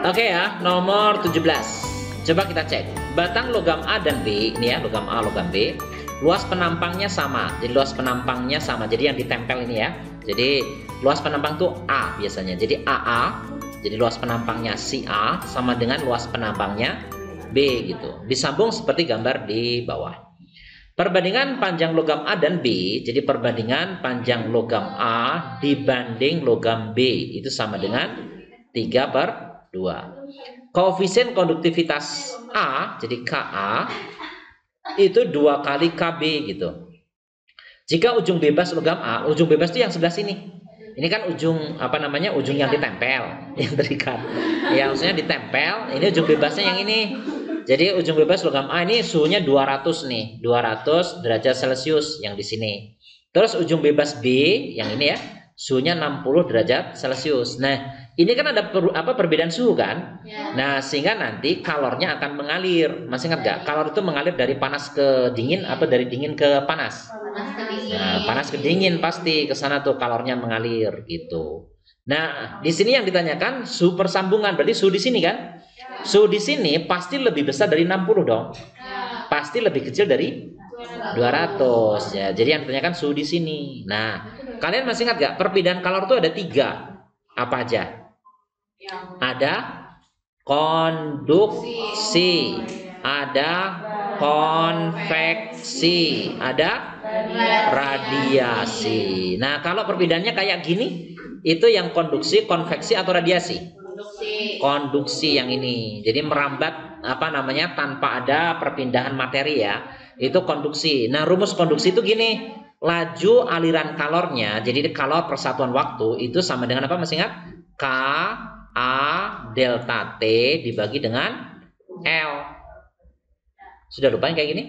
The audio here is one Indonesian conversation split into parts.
Oke ya, nomor 17. Coba kita cek. Batang logam A dan B, ini ya, logam A, logam B. Luas penampangnya sama. Jadi luas penampangnya sama. Jadi yang ditempel ini ya. Jadi luas penampang tuh A biasanya. Jadi AA. Jadi luas penampangnya si A sama dengan luas penampangnya B gitu. Disambung seperti gambar di bawah. Perbandingan panjang logam A dan B. Jadi perbandingan panjang logam A dibanding logam B itu sama dengan 3/2. Koefisien konduktivitas A, jadi Ka, itu 2 kali Kb gitu. Jika ujung bebas logam A, ujung bebas itu yang sebelah sini. Ini kan ujung apa namanya? Ujung yang ditempel, yang terikat. Yang maksudnya ditempel, ini ujung bebasnya yang ini. Jadi ujung bebas logam A ini suhunya 200 nih, 200 derajat Celcius yang di sini. Terus ujung bebas B yang ini ya, suhunya 60 derajat Celcius. Nah, ini kan ada perbedaan suhu kan? Ya. Nah, sehingga nanti kalornya akan mengalir. Masih ingat gak? Kalor itu mengalir dari panas ke dingin apa dari dingin ke panas? Panas ke dingin. Nah, panas ke dingin pasti ke sana tuh kalornya mengalir gitu. Nah, di sini yang ditanyakan suhu persambungan. Berarti suhu di sini kan? Suhu di sini pasti lebih besar dari 60 dong. Pasti lebih kecil dari 200 ya. Jadi yang ditanyakan suhu di sini. Nah, kalian masih ingat gak? Perbedaan kalor itu ada 3. Apa aja? Ada konduksi, ada konveksi, ada radiasi. Nah, kalau perbedaannya kayak gini, itu yang konduksi, konveksi atau radiasi? Konduksi yang ini. Jadi merambat apa namanya tanpa ada perpindahan materi ya. Itu konduksi. Nah, rumus konduksi itu gini. Laju aliran kalornya, jadi kalor persatuan waktu itu sama dengan apa? Masih ingat? K A delta T dibagi dengan L. Sudah lupa yang kayak gini?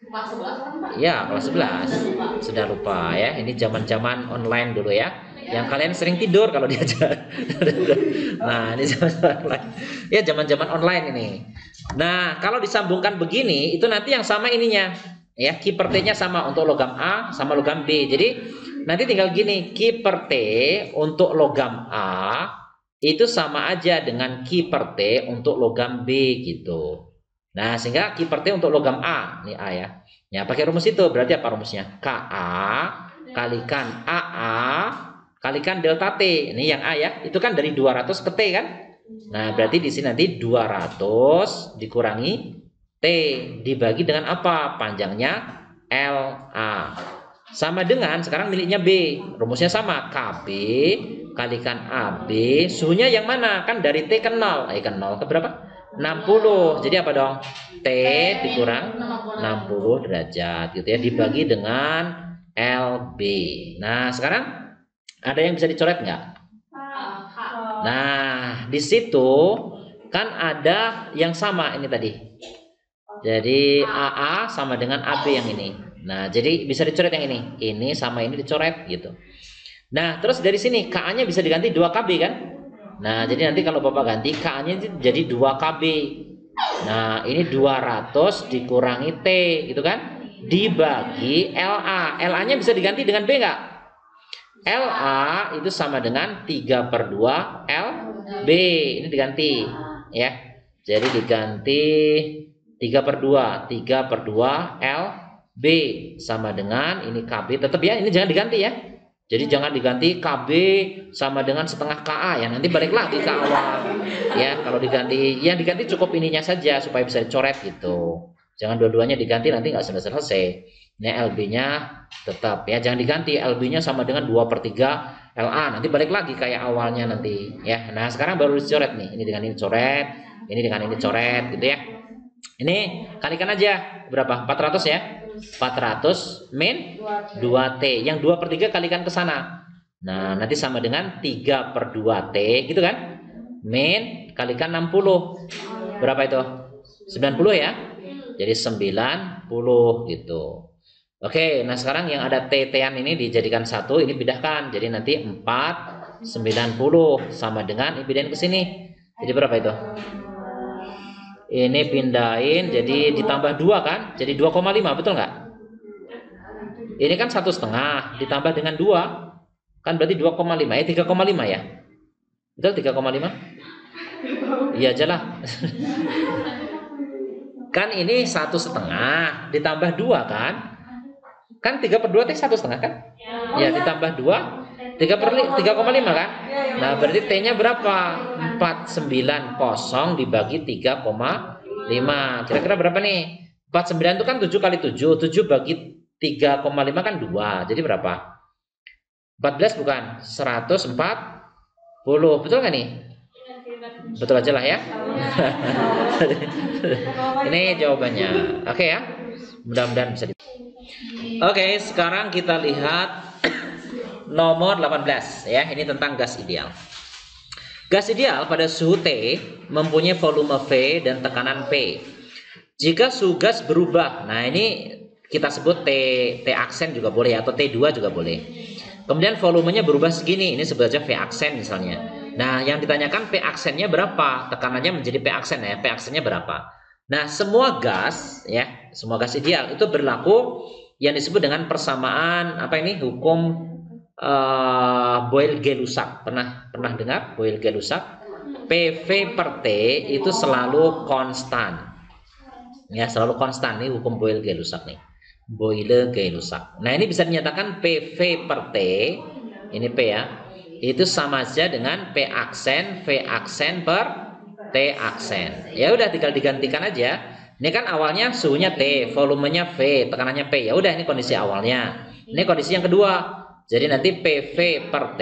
Kelas 11 ya, kelas 11. Sudah lupa ya. Ini zaman-zaman online dulu ya. Yang kalian sering tidur kalau diajar. Nah, ini zaman-zaman online. Ya, zaman-zaman online ini. Nah, kalau disambungkan begini, itu nanti yang sama ininya. Ya, Q per T-nya sama untuk logam A sama logam B. Jadi, nanti tinggal gini, Q per T untuk logam A itu sama aja dengan Q per T untuk logam B gitu. Nah, sehingga Q per T untuk logam A, ini A ya. Ya, pakai rumus itu berarti apa rumusnya? Ka kalikan AA kalikan delta T. Ini yang A ya. Itu kan dari 200 ke T kan? Nah, berarti di sini nanti 200 dikurangi T dibagi dengan apa? Panjangnya LA. Sama dengan sekarang miliknya B. Rumusnya sama, KB kalikan AB. Suhunya yang mana? Kan dari T ke 0. Ke 0 ke berapa? 60. Jadi apa dong? T dikurang 60 derajat gitu ya, dibagi dengan LB. Nah, sekarang ada yang bisa dicoret nggak? Nah, di situ kan ada yang sama ini tadi. Jadi AA sama dengan AB yang ini. Nah, jadi bisa dicoret yang ini. Ini sama ini dicoret gitu. Nah, terus dari sini KA-nya bisa diganti 2KB kan? Nah, jadi nanti kalau Bapak ganti KA-nya jadi 2KB. Nah, ini 200 dikurangi T gitu kan? Dibagi LA. LA-nya bisa diganti dengan B nggak? LA itu sama dengan 3/2 LB. Ini diganti ya. Jadi diganti 3/2 LB sama dengan ini KB. Tetap ya, ini jangan diganti ya. Jadi jangan diganti KB sama dengan setengah KA ya, nanti balik lagi ke awal. Ya, kalau diganti, yang diganti cukup ininya saja supaya bisa dicoret gitu. Jangan dua-duanya diganti, nanti nggak selesai. Ini LB-nya tetap ya, jangan diganti. LB-nya sama dengan 2/3 LA, nanti balik lagi kayak awalnya nanti ya. Nah, sekarang baru dicoret nih. Ini dengan ini coret, ini dengan ini coret gitu ya. Ini kalikan aja berapa? 400 ya. 400 min 2T. Yang 2/3 kalikan ke sana. Nah, nanti sama dengan 3/2T gitu kan? Min kalikan 60. Berapa itu? 90 ya. Jadi 90 gitu. Oke, nah sekarang yang ada T-T-an ini dijadikan 1, ini pindahkan. Jadi nanti 490 sama dengan ini pindahin ke sini. Jadi berapa itu? Ini pindahin jadi ditambah 2 kan? Jadi 2,5, betul nggak? Ini kan 1,5 ditambah dengan 2 kan berarti 2,5 3,5 ya? Betul 3,5? Iya aja lah. Kan ini 1,5 ditambah 2 kan? Kan 3/2 T 1,5 kan? Ya ditambah 2 3,5 kan? Nah berarti T-nya berapa? 490 dibagi 3,5. Kira-kira berapa nih? 49 itu kan 7 kali 7. 7 bagi 3,5 kan 2. Jadi berapa? 14 bukan? 140. Betul nggak nih? Betul aja lah ya. Ini jawabannya. Oke ya. Mudah-mudahan bisa. Oke, sekarang kita lihat nomor 18 ya. Ini tentang gas ideal. Gas ideal pada suhu T mempunyai volume V dan tekanan P. Jika suhu gas berubah, nah ini kita sebut T aksen juga boleh atau T2 juga boleh. Kemudian volumenya berubah segini, ini sebut saja V aksen misalnya. Nah, yang ditanyakan P aksennya berapa? Tekanannya menjadi P aksen ya. P aksennya berapa? Nah, semua gas ya, semua gas ideal itu berlaku yang disebut dengan persamaan apa ini? Hukum Boyle-Gay-Lussac. Pernah dengar Boyle-Gay-Lussac? PV per T itu selalu konstan. Ya, selalu konstan nih hukum Boyle-Gay-Lussac nih. Boyle-Gay-Lussac. Nah, ini bisa dinyatakan PV per T, ini P ya, itu sama saja dengan P aksen V aksen per T aksen. Ya udah tinggal digantikan aja. Ini kan awalnya suhunya T, volumenya V, tekanannya P. Ya udah ini kondisi awalnya. Ini kondisi yang kedua. Jadi nanti PV per T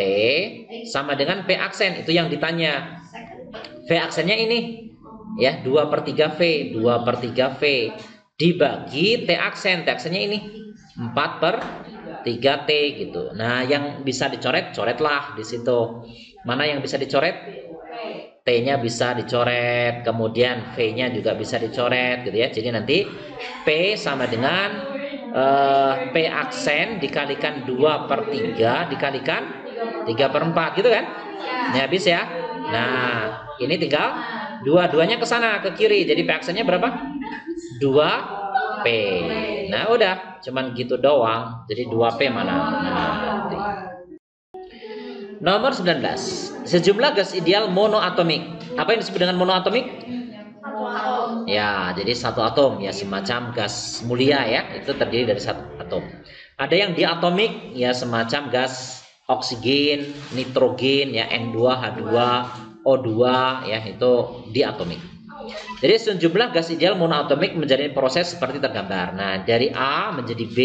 sama dengan P aksen, itu yang ditanya. V aksennya ini ya 2/3 V, 2/3 V dibagi T aksen. T aksennya ini 4/3 T gitu. Nah, yang bisa dicoret, coretlah di situ. Mana yang bisa dicoret? T-nya bisa dicoret, kemudian V-nya juga bisa dicoret gitu ya. Jadi nanti P sama dengan P aksen dikalikan 2/3 dikalikan 3/4 gitu kan? Ini habis ya. Nah, ini tinggal dua-duanya ke sana ke kiri. Jadi P aksennya berapa? 2P. Nah, udah, cuman gitu doang. Jadi 2P mana? Nah, nomor 19. Sejumlah gas ideal monoatomik. Apa yang disebut dengan monoatomik? Ya, jadi satu atom ya, semacam gas mulia ya, itu terdiri dari satu atom. Ada yang diatomik ya, semacam gas oksigen, nitrogen ya, N2H2, O2 ya, itu diatomik. Jadi sejumlah gas ideal monoatomik menjadi proses seperti tergambar. Nah, dari A menjadi B.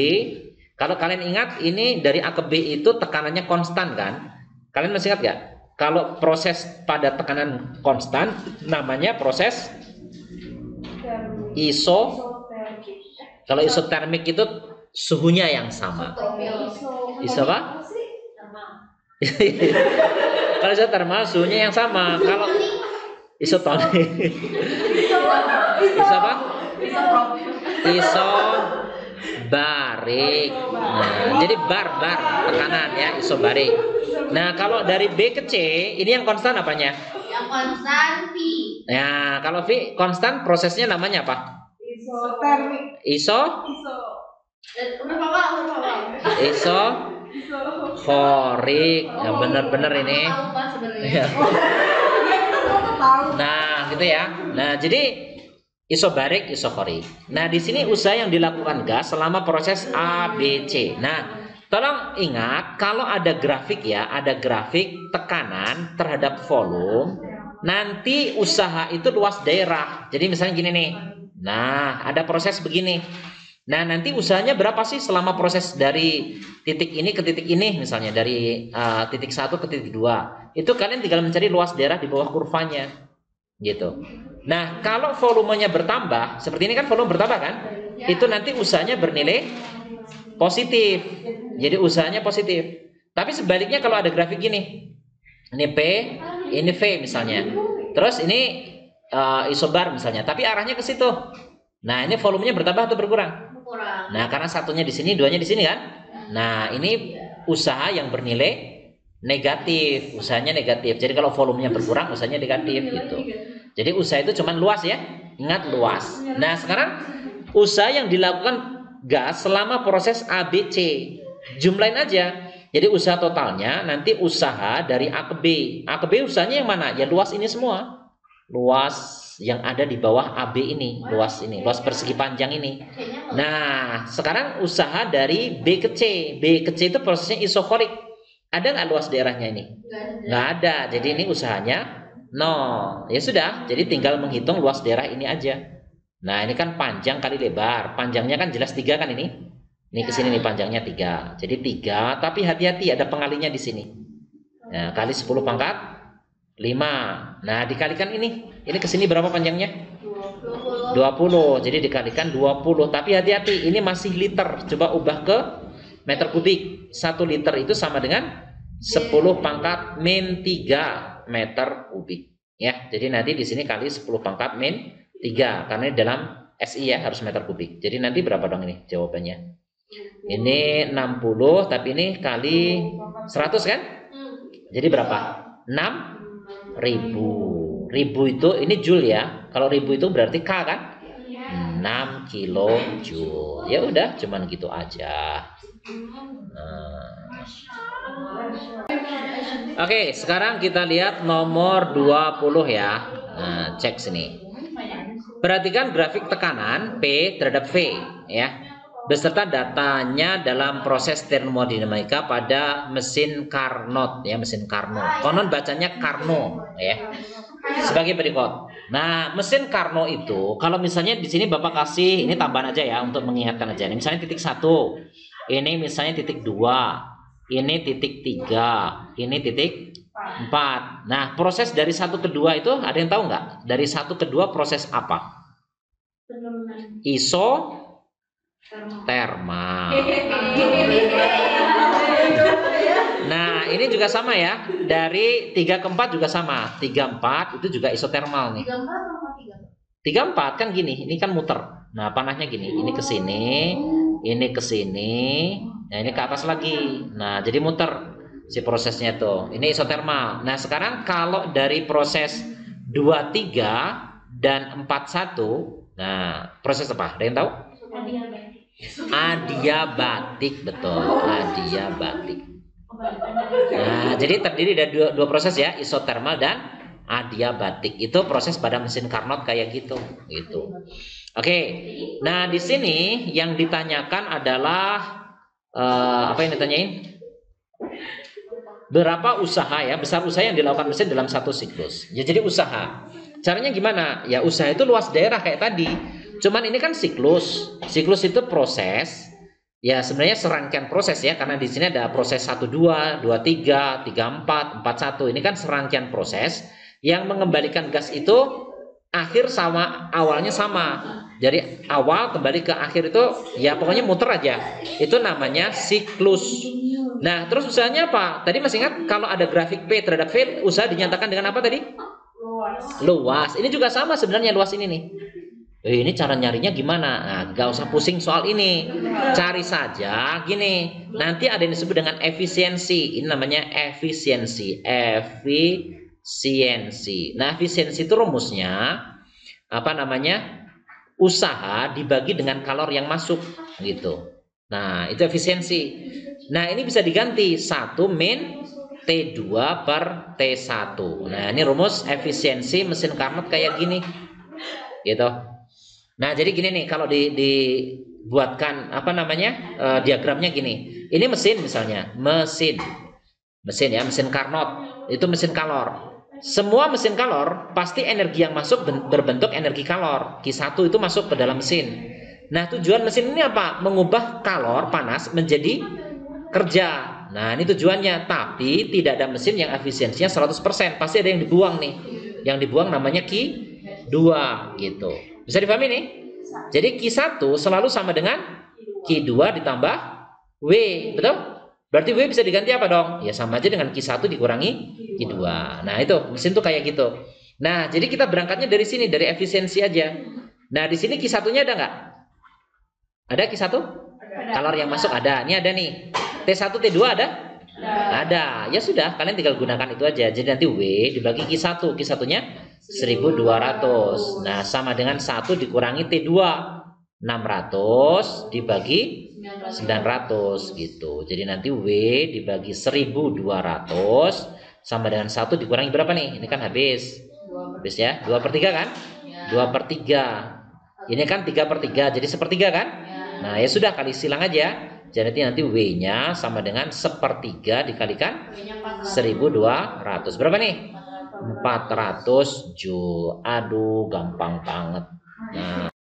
Kalau kalian ingat, ini dari A ke B itu tekanannya konstan kan? Kalian masih ingat gak? Kalau proses pada tekanan konstan namanya proses kalau isotermik itu suhunya yang sama. Iso apa? Kalau isotermal suhunya yang sama. Kalau isotonik iso apa? Isobarik. Nah, jadi bar tekanan ya, isobarik. Nah, kalau dari B ke C ini yang konstan apanya? Yang konstan V. Nah, kalau V konstan prosesnya namanya apa? Isotermik. Isohorik. Ya, bener-bener ini. Nah, gitu ya. Nah, jadi isobarik, isohorik. Nah, di sini usaha yang dilakukan gas selama proses A, B, C. Nah, tolong ingat kalau ada grafik ya, ada grafik tekanan terhadap volume. Nanti usaha itu luas daerah. Jadi misalnya gini nih. Nah, ada proses begini. Nah, nanti usahanya berapa sih selama proses dari titik ini ke titik ini, misalnya dari titik 1 ke titik 2. Itu kalian tinggal mencari luas daerah di bawah kurvanya. Gitu. Nah, kalau volumenya bertambah, seperti ini kan volume bertambah kan? Itu nanti usahanya bernilai positif. Jadi usahanya positif. Tapi sebaliknya kalau ada grafik gini. Ini P, ini V misalnya. Terus ini isobar misalnya, tapi arahnya ke situ. Nah, ini volumenya bertambah atau berkurang? Nah, karena satunya di sini, duanya di sini kan? Nah, ini usaha yang bernilai negatif, usahanya negatif. Jadi kalau volumenya berkurang, usahanya negatif gitu. Jadi usaha itu cuma luas ya. Ingat luas. Nah, sekarang usaha yang dilakukan gas selama proses ABC. Jumlahin aja. Jadi usaha totalnya nanti usaha dari A ke B. A ke B usahanya yang mana? Ya luas ini semua. luas yang ada di bawah AB ini, luas persegi panjang ini. Nah, sekarang usaha dari B ke C. B ke C itu prosesnya isokorik. Ada nggak luas daerahnya ini? Nggak ada. Jadi ini usahanya nol. Ya sudah, jadi tinggal menghitung luas daerah ini aja. Nah, ini kan panjang kali lebar. Panjangnya kan jelas 3 kan ini. Ini ke sini nih panjangnya 3. Jadi 3, tapi hati-hati ada pengalinya di sini. Nah, kali 10 pangkat 5. Nah, dikalikan ini. Ini ke sini berapa panjangnya? 20. Jadi dikalikan 20. Tapi hati-hati, ini masih liter. Coba ubah ke meter kubik. 1 liter itu sama dengan 10 pangkat min 3 meter kubik. Ya, jadi nanti di sini kali 10 pangkat min 3 karena di dalam SI ya harus meter kubik. Jadi nanti berapa dong ini jawabannya? Ini 60 tapi ini kali 100 kan? Jadi berapa? 6.000. Ribu itu ini joule ya. Kalau ribu itu berarti K kan? 6 kilojoule. Ya udah, cuman gitu aja. Oke, sekarang kita lihat nomor 20 ya. Nah, cek sini. Perhatikan grafik tekanan P terhadap V ya. Beserta datanya dalam proses termodinamika pada mesin Carnot ya, mesin Carnot. Konon bacanya Carnot ya. Sebagai berikut. Nah, mesin Carnot itu kalau misalnya di sini Bapak kasih ini tambahan aja ya untuk mengingatkan aja. Ini misalnya titik 1. Ini misalnya titik 2. Ini titik 3. Ini titik 4. Nah, proses dari 1 ke 2 itu ada yang tahu nggak? Dari 1 ke 2 proses apa? Isotermal. Nah, ini juga sama ya. Dari 3 ke 4 juga sama. 3, 4 itu juga isotermal nih. 3, 4 kan gini, ini kan muter. Nah, panahnya gini, ini ke sini, ini ke sini, nah ini ke atas lagi. Nah, jadi muter si prosesnya tuh. Ini isotermal. Nah, sekarang kalau dari proses 23 dan 41, nah, proses apa? Ada yang tahu? Adiabatik, betul. Adiabatik. Nah, jadi terdiri dari dua proses ya, isotermal dan adiabatik. Itu proses pada mesin Carnot kayak gitu. Oke. Nah, di sini yang ditanyakan adalah apa yang ditanyain? Berapa usaha ya, besar usaha yang dilakukan mesin dalam satu siklus. Ya, jadi usaha. Caranya gimana? Ya, usaha itu luas daerah kayak tadi. Cuman ini kan siklus. Siklus itu proses. Ya, sebenarnya serangkaian proses ya, karena di sini ada proses 12, 23, 34, 41. Ini kan serangkaian proses yang mengembalikan gas itu akhir sama awalnya sama. Jadi awal kembali ke akhir itu ya pokoknya muter aja. Itu namanya siklus. Nah, terus usahanya apa? Tadi masih ingat kalau ada grafik P terhadap V, usaha dinyatakan dengan apa tadi? Luas. Ini juga sama sebenarnya luas ini nih. Ini cara nyarinya gimana? Nah, gak usah pusing soal ini. Cari saja gini. Nanti ada yang disebut dengan efisiensi. Ini namanya efisiensi. Efisiensi. Nah, efisiensi itu rumusnya apa namanya? Usaha dibagi dengan kalor yang masuk gitu. Nah, itu efisiensi. Nah, ini bisa diganti 1 min T2 per T1. Nah, ini rumus efisiensi mesin Carnot kayak gini. Gitu. Nah, jadi gini nih, kalau dibuatkan apa namanya diagramnya gini. Ini mesin misalnya, mesin ya, mesin Carnot itu mesin kalor. Semua mesin kalor pasti energi yang masuk berbentuk energi kalor. Q1 itu masuk ke dalam mesin. Nah, tujuan mesin ini apa? Mengubah kalor panas menjadi kerja. Nah, ini tujuannya. Tapi tidak ada mesin yang efisiensinya 100%. Pasti ada yang dibuang nih. Yang dibuang namanya Q2 gitu. Bisa dipahami nih? Jadi Q1 selalu sama dengan Q2 ditambah W, betul? Berarti W bisa diganti apa dong? Ya sama aja dengan Q1 dikurangi Q2. Nah, itu mesin tuh kayak gitu. Nah, jadi kita berangkatnya dari sini, dari efisiensi aja. Nah, di sini Q1-nya ada nggak? Ada Q1? Kalor yang masuk ada. Ini ada nih. T1, T2 ada? Ada. Ya sudah, kalian tinggal gunakan itu aja. Jadi nanti W dibagi Q1. Q1-nya 1200. Nah, sama dengan 1 dikurangi T2. 600 dibagi 900 gitu. Jadi nanti W dibagi 1200 sama dengan 1 dikurangi berapa nih? Ini kan habis. Habis ya, 2/3 kan? 2/3. Ini kan 3/3, jadi 1/3 kan? Nah, ya sudah, kali silang aja. Jadi nanti W-nya sama dengan 1/3 dikalikan 1200. Berapa nih? 400 Joule. Aduh, gampang banget. Nah,